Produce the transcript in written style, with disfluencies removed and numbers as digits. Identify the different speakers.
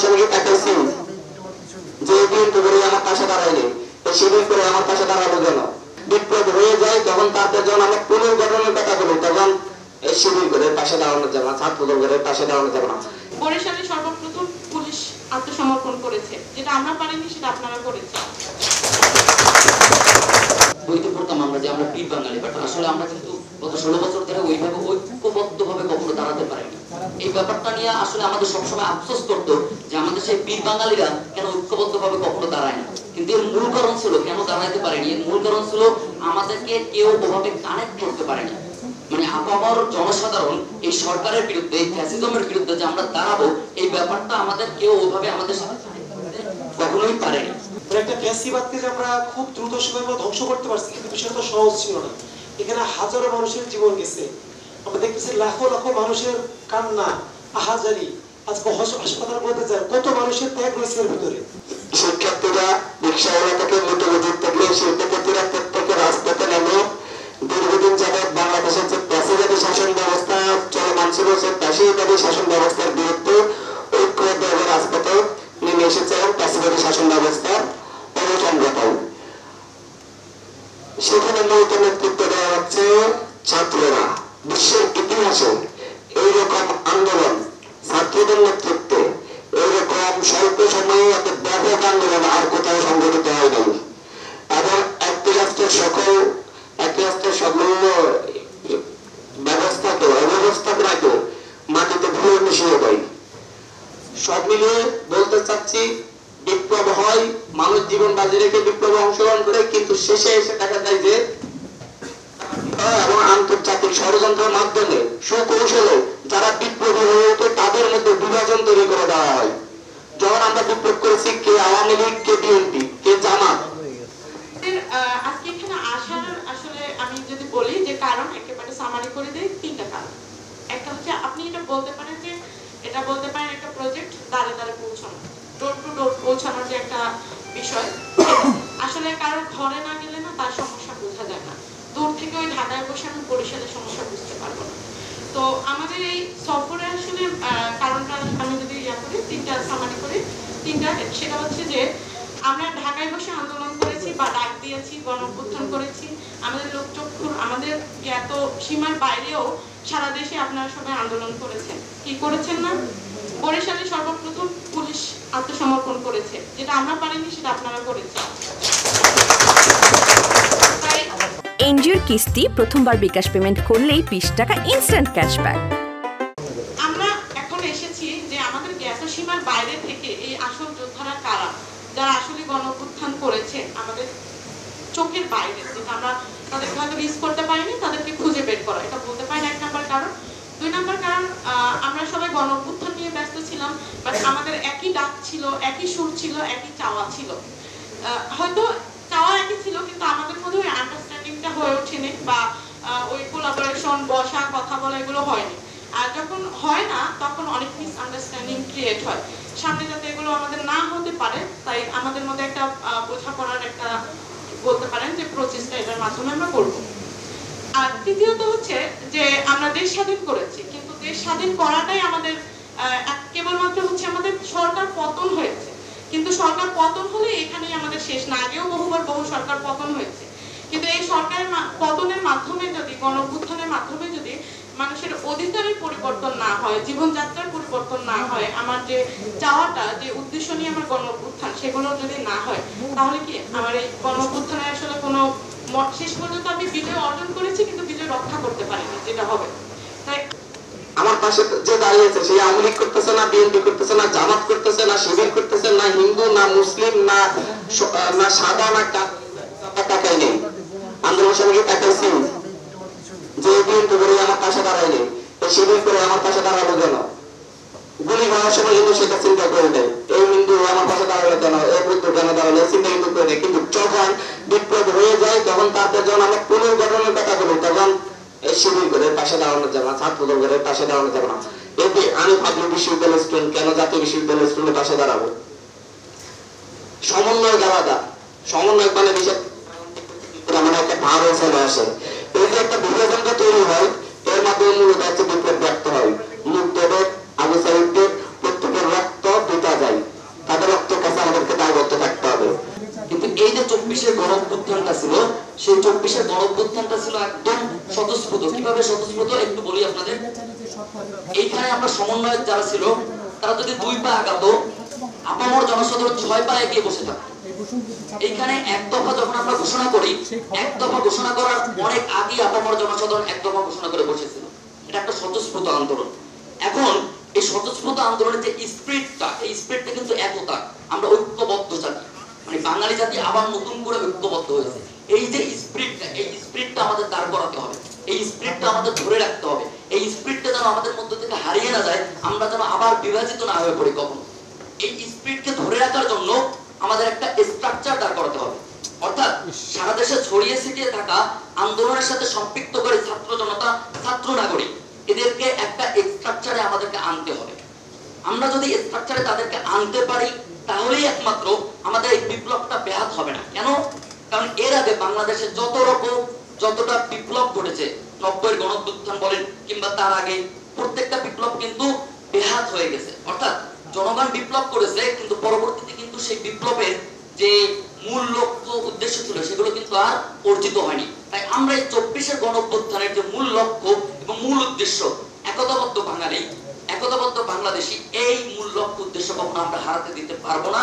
Speaker 1: সঙ্গে দেখাইছি যে বিএনপি করে আমার পাশে দাঁড়ায়নি, শিবির করে আমার পাশে দাঁড়ালো কেন? বিপ্লব হয়ে যায় তখন তাদের যখন আমরা পুনর্গঠনের কথা বলি তখন এই শিবির করে পাশে দাঁড়ানো যাবে না, ছাত্রদল করে পাশে দাঁড়ানো যাবে না।
Speaker 2: বরিশালে সর্বপ্রথম পুলিশ আত্মসমর্পণ করেছে, যেটা আমরা পারিনি সেটা আপনারা করেছেন।
Speaker 3: বইতে পড়তাম আমরা যে আমরা পীর বাঙালি, বাট আসলে আমরা কিন্তু গত 16 বছর ধরে ওইভাবে ঐক্যবদ্ধভাবে কখনো দাঁড়াতে পারিনি। এই ব্যাপারটা নিয়ে আসলে আমাদের সবসময় আফসোস করতো যে আমাদের সেই পীর বাঙালিরা কেন ঐক্যবদ্ধভাবে কখনো দাঁড়ায় না। কিন্তু এর মূল কারণ ছিল কেন দাঁড়াইতে পারেনি, এর মূল কারণ ছিল আমাদেরকে কেউ ওভাবে কানেক্ট করতে পারেনি। মানে আপামর জনসাধারণ এই সরকারের বিরুদ্ধে, এই ফ্যাসিজমের বিরুদ্ধে যে আমরা দাঁড়াবো, এই ব্যাপারটা আমাদের কেউ ওভাবে আমাদের সাথে কখনোই পারেনি।
Speaker 4: একটা ফ্যাসিবাদকে যে আমরা খুব দ্রুত সময়ের মধ্যে ধ্বংস করতে পারছি, কিন্তু বিষয়টা তো সহজ ছিল না। এখানে হাজারো মানুষের জীবন গেছে, আমরা দেখতেছি লাখো লাখো মানুষের কান্না, আহাজারি। আজকে হাসপাতাল বলতে যায় কত মানুষের ত্যাগ রয়েছে এর ভিতরে।
Speaker 1: শিক্ষার্থীরা রিক্সাওয়ালা থেকে মোটরবোট থেকে শিক্ষার্থীরা প্রত্যেকে রাজপথে নেমে দীর্ঘদিন যাবৎ বাংলাদেশের যে প্যাসিভারি শাসন ব্যবস্থা চলমান ছিল, সেই প্যাসিভারি শাসন ব্যবস্থার বিরুদ্ধে ঐক্যবদ্ধভাবে রাজপথে নেমে এসেছে এবং প্যাসিভারি শাসন ব্যবস্থার অবসান ঘটায়। সেখানে মূলত নেতৃত্ব দেওয়া হচ্ছে ছাত্ররা। বিশ্বের ইতিহাসে এইরকম আন্দোলন ছাত্রদের নেতৃত্বে, এইরকম স্বল্প সময়ে এত ব্যাপক আন্দোলন আর কোথাও সংগঠিত হয়নি। এবং একটি রাষ্ট্রের সকল ব্যবস্থাকে অব্যবস্থাপনাকে মাটিতে ভুলে মিশিয়ে দেয়। সব মিলিয়ে বলতে চাচ্ছি, বিপ্লব হয়, মানুষ জীবন বাজি রেখে বিপ্লবে অংশগ্রহণ করে, কিন্তু শেষে এসে দেখা যায় যে এবং আন্তর্জাতিক ষড়যন্ত্রের মাধ্যমে সুকৌশলে যারা বিপ্লবী হয়ে ওঠে তাদের মধ্যে বিভাজন তৈরি করে দেওয়া হয়। যখন আমরা বিপ্লব করেছি, কে আওয়ামী লীগ, কে বিএনপি, কে জামাত।
Speaker 2: আজকে এখানে আসার আসলে আমি যদি বলি যে কারণ একেবারে সামারি করে দেই, 3টা কারণ। একটা হচ্ছে আপনি এটা বলতে পারেন যে একটা প্রজেক্ট দ্বারে দ্বারে পৌঁছানো, ডোর টু ডোর পৌঁছানোর যে একটা বিষয়, আসলে কারো ঘরে না গেলে না তার সমস্যা বোঝা যায় না। দূর থেকে ওই ঢাকায় বসে আমি বরিশালের সমস্যা বুঝতে পারবো না। তো আমাদের এই সফরে আসলে কারণটা আমি যদি করি, 3টা সামারি করি, 3টা। সেটা হচ্ছে যে আমরা ঢাকায় বসে আন্দোলন করেছি বা ডাক দিয়েছি, গণ-অভ্যুত্থান করেছি, আমাদের লোকচক্ষুর, আমাদের জ্ঞাত সীমার বাইরেও সারা দেশে আপনারা সবাই আন্দোলন করেছেন। কি করেছেন না? বরিশালে সর্বপ্রথম পুলিশ আত্মসমর্পণ করেছে, যেটা আমরা পারিনি সেটা আপনারা করেছেন।
Speaker 5: এনজিওর কিস্তি প্রথমবার বিকাশ পেমেন্ট করলেই 20 টাকা ইনস্ট্যান্ট ক্যাশব্যাক।
Speaker 2: আমরা এখন এসেছি যে আমাদের জ্ঞাত সীমার বাইরে থেকে এই আসল যোদ্ধারা কারা, যারা আসলে গণ-অভ্যুত্থান করেছে আমাদের চোখের বাইরে, যেটা আমরা তাদেরকে হয়তো রিচ করতে পারিনি, তাদেরকে খুঁজে বের করা, এটা বলতে পারি না 1 নম্বর কারণ। 2 নম্বর কারণ, আমরা সবাই গণ-অভ্যুত্থান নিয়ে ব্যস্ত ছিলাম, বাট আমাদের একই ডাক ছিল, একই সুর ছিল, একই চাওয়া ছিল। হয়তো চাওয়া একই ছিল, কিন্তু আমাদের মধ্যে ওই আন্ডারস্ট্যান্ডিংটা হয়ে ওঠেনি, বা ওই কোলাবোরেশন, বসা, কথা বলা, এগুলো হয়নি। আর যখন হয় না তখন অনেক মিস আন্ডারস্ট্যান্ডিং ক্রিয়েট হয়। সামনে যাতে এগুলো আমাদের না হতে পারে, তাই আমাদের মধ্যে একটা বোঝাপড়ার একটা বলতে পারেন যে প্রচেষ্টা এটার মাধ্যমে আমরা করব। আর তৃতীয়ত হচ্ছে যে আমরা দেশ স্বাধীন করেছি, কিন্তু দেশ স্বাধীন করাটাই আমাদের কেবলমাত্র হচ্ছে আমাদের সরকার পতন হয়েছে, কিন্তু সরকার পতন হলে এখানেই আমাদের শেষ না। আগেও বহুবার বহু সরকার পতন হয়েছে, কিন্তু এই সরকারের পতনের মাধ্যমে যদি, গণ-অভ্যুত্থানের মাধ্যমে যদি মানুষের অধিকারের পরিবর্তন না হয়, জীবনযাত্রার পরিবর্তন না হয়, আমার যে চাওয়াটা, যে উদ্দেশ্য নিয়ে আমার গণ-অভ্যুত্থান, সেগুলো যদি না হয়, তাহলে কি আমার এই গণ-অভ্যুত্থানের আসলে কোনো শেষ পর্যন্ত আমি বিজয় অর্জন করেছি, কিন্তু বিজয় রক্ষা করতে পারিনি, যেটা হবে। তাই
Speaker 1: আমার পাশে যে দাঁড়িয়েছে সে আওয়ামী লীগ করতেছে না, বিএনপি করতেছে না, জামাত করতেছে না, শিবির করতেছে না, হিন্দু না, মুসলিম না, সাদা না, টাকাই নেই। আন্দোলন সঙ্গে দেখাইছি যে বিএনপি করে আমার পাশে দাঁড়ায়নি, শিবির করে আমার পাশে দাঁড়ালো কেন? গুলি হওয়ার সময় কিন্তু সেটা চিন্তা করে নেই, এই হিন্দু আমার পাশে দাঁড়ালো কেন, এই বুদ্ধ কেন দাঁড়ালো, এই চিন্তা কিন্তু করে নেই। কিন্তু যখন বিপ্লব হয়ে যায় তখন তাদের যখন আমরা পুনর্গঠনের কথা বলি, তখন এই শিবির করে পাশে দাঁড়ানো যাবে না, ছাত্রদল করে পাশে দাঁড়ানো যাবে না। এতে আমি পাবলিক বিশ্ববিদ্যালয় স্টুডেন্ট কেন জাতীয় বিশ্ববিদ্যালয় স্টুডেন্টের পাশে দাঁড়াবো? সমন্বয় আলাদা, সমন্বয় মানে বিশেষ মানে একটা ভাব চলে আসে। এই যে একটা বিভাজনটা তৈরি হয়, এর মাধ্যমে মূলত হচ্ছে বিপ্লব ব্যক্ত হয়। মুগ্ধদের, আবু সাইদদের প্রত্যেকের রক্ত পিতা যায়।
Speaker 3: 24-এর গণঅভ্যুত্থানটা ছিল, সেই 24-এর গণঅভ্যুত্থানটা ছিল একদম স্বতঃস্ফূর্ত। কিভাবে স্বতঃস্ফূর্ত একটু বলি আপনাদের। এইখানে আমরা সমন্বয়ক যারা ছিল তারা যদি 2 পা আগাতো, আপামর জনসাধারণ 6 পা এগিয়ে বসে থাকতো। এইখানে এক দফা যখন আমরা ঘোষণা করি, এক দফা ঘোষণা করার অনেক আগে আপামর জনসাধারণ এক দফা ঘোষণা করে বসেছিল। এটা একটা স্বতঃস্ফূর্ত আন্দোলন। এখন এই স্বতঃস্ফূর্ত আন্দোলনের যে স্পিরিটটা, এই স্পিরিটটা কিন্তু একতা, আমরা ঐক্যবদ্ধ জাতি, মানে বাঙালি জাতি আবার নতুন করে ঐক্যবদ্ধ হয়েছে। এই যে স্পিরিটটা, এই স্পিরিটটা আমাদের দাঁড় করাতে হবে, এই স্পিরিটটা আমাদের ধরে রাখতে হবে। এই স্পিরিটটা যেন আমাদের মধ্যে থেকে হারিয়ে না যায়, আমরা যেন আবার বিভাজিত না হয়ে পড়ি কখনো। এই স্পিরিটকে ধরে রাখার জন্য আমাদের একটা স্ট্রাকচার দাঁড় করাতে হবে। অর্থাৎ সারা দেশে ছড়িয়ে ছিটিয়ে থাকা আন্দোলনের সাথে সম্পৃক্ত করে ছাত্র জনতা, ছাত্র নাগরিক, এদেরকে একটা স্ট্রাকচারে আমাদেরকে আনতে হবে। আমরা যদি স্ট্রাকচারে তাদেরকে আনতে পারি, তাহলেই একমাত্র আমাদের এই বিপ্লবটা ব্যাহত হবে না। কেন? কারণ এর আগে বাংলাদেশে যতটা বিপ্লব ঘটেছে, 90-এর গণঅভ্যুত্থান বলেন কিংবা তার আগে, প্রত্যেকটা বিপ্লব কিন্তু ব্যাহত হয়ে গেছে। অর্থাৎ জনগণ বিপ্লব করেছে, কিন্তু পরবর্তীতে কিন্তু সেই বিপ্লবের যে মূল লক্ষ্য উদ্দেশ্য ছিল সেগুলো কিন্তু আর অর্জিত হয়নি। তাই আমরা এই 24-এর গণঅভ্যুত্থানের যে মূল লক্ষ্য এবং মূল উদ্দেশ্য, একতাবদ্ধ বাঙালি, একতাবদ্ধ বাংলাদেশী, এই মূল লক্ষ্য উদ্দেশ্য কখনো আমরা হারাতে দিতে পারবো না।